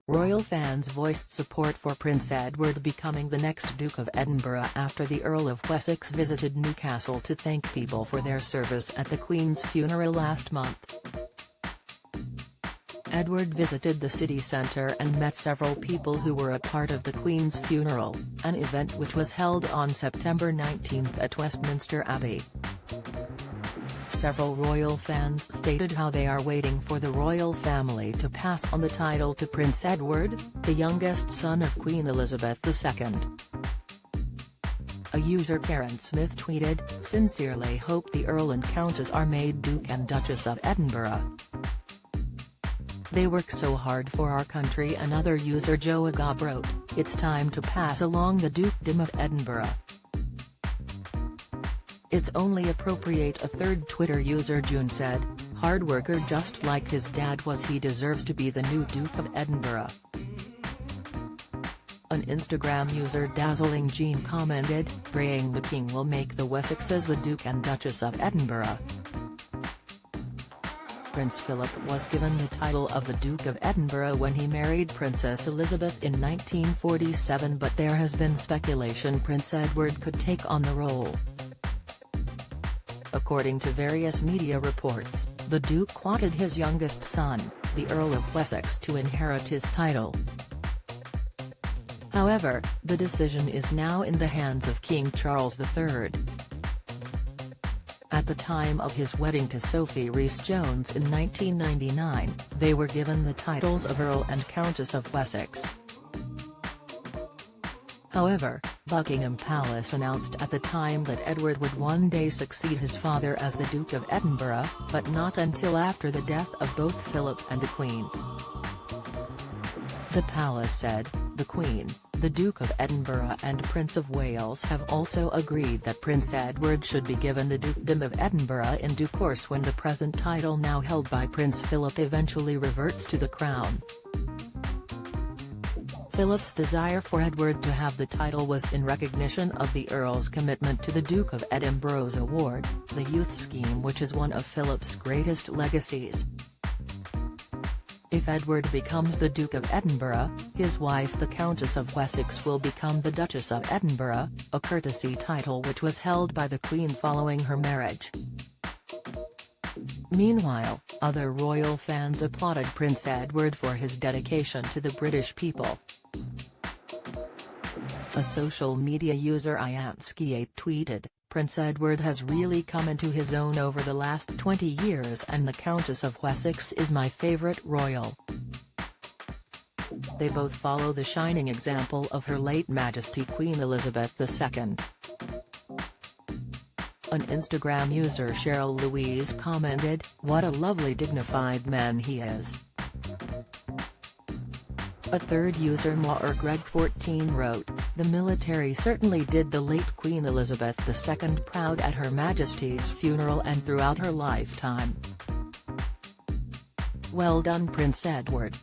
Royal fans voiced support for Prince Edward becoming the next Duke of Edinburgh after the Earl of Wessex visited Newcastle to thank people for their service at the Queen's funeral last month. Edward visited the city centre and met several people who were a part of the Queen's funeral, an event which was held on September 19 at Westminster Abbey. Several royal fans stated how they are waiting for the royal family to pass on the title to Prince Edward, the youngest son of Queen Elizabeth II. A user Karen Smith tweeted, "Sincerely hope the Earl and Countess are made Duke and Duchess of Edinburgh. They work so hard for our country." Another user Joe Agab wrote, "It's time to pass along the Dukedom of Edinburgh. It's only appropriate." A third Twitter user June said, "Hard worker just like his dad was, he deserves to be the new Duke of Edinburgh." An Instagram user Dazzling Jean commented, "Praying the King will make the Wessexes the Duke and Duchess of Edinburgh." Prince Philip was given the title of the Duke of Edinburgh when he married Princess Elizabeth in 1947, but there has been speculation Prince Edward could take on the role. According to various media reports, the Duke wanted his youngest son, the Earl of Wessex, to inherit his title. However, the decision is now in the hands of King Charles III. At the time of his wedding to Sophie Rhys-Jones in 1999, they were given the titles of Earl and Countess of Wessex. However, Buckingham Palace announced at the time that Edward would one day succeed his father as the Duke of Edinburgh, but not until after the death of both Philip and the Queen. The palace said, "The Queen, the Duke of Edinburgh and Prince of Wales have also agreed that Prince Edward should be given the Dukedom of Edinburgh in due course when the present title now held by Prince Philip eventually reverts to the crown." Philip's desire for Edward to have the title was in recognition of the Earl's commitment to the Duke of Edinburgh's award, the youth scheme, which is one of Philip's greatest legacies. If Edward becomes the Duke of Edinburgh, his wife the Countess of Wessex will become the Duchess of Edinburgh, a courtesy title which was held by the Queen following her marriage. Meanwhile, other royal fans applauded Prince Edward for his dedication to the British people. A social media user Iansky8 tweeted, "Prince Edward has really come into his own over the last 20 years and the Countess of Wessex is my favourite royal. They both follow the shining example of Her late Majesty Queen Elizabeth II." An Instagram user Cheryl Louise commented, "What a lovely dignified man he is." A third user MaurGreg14 wrote, "The military certainly did the late Queen Elizabeth II proud at Her Majesty's funeral and throughout her lifetime. Well done Prince Edward."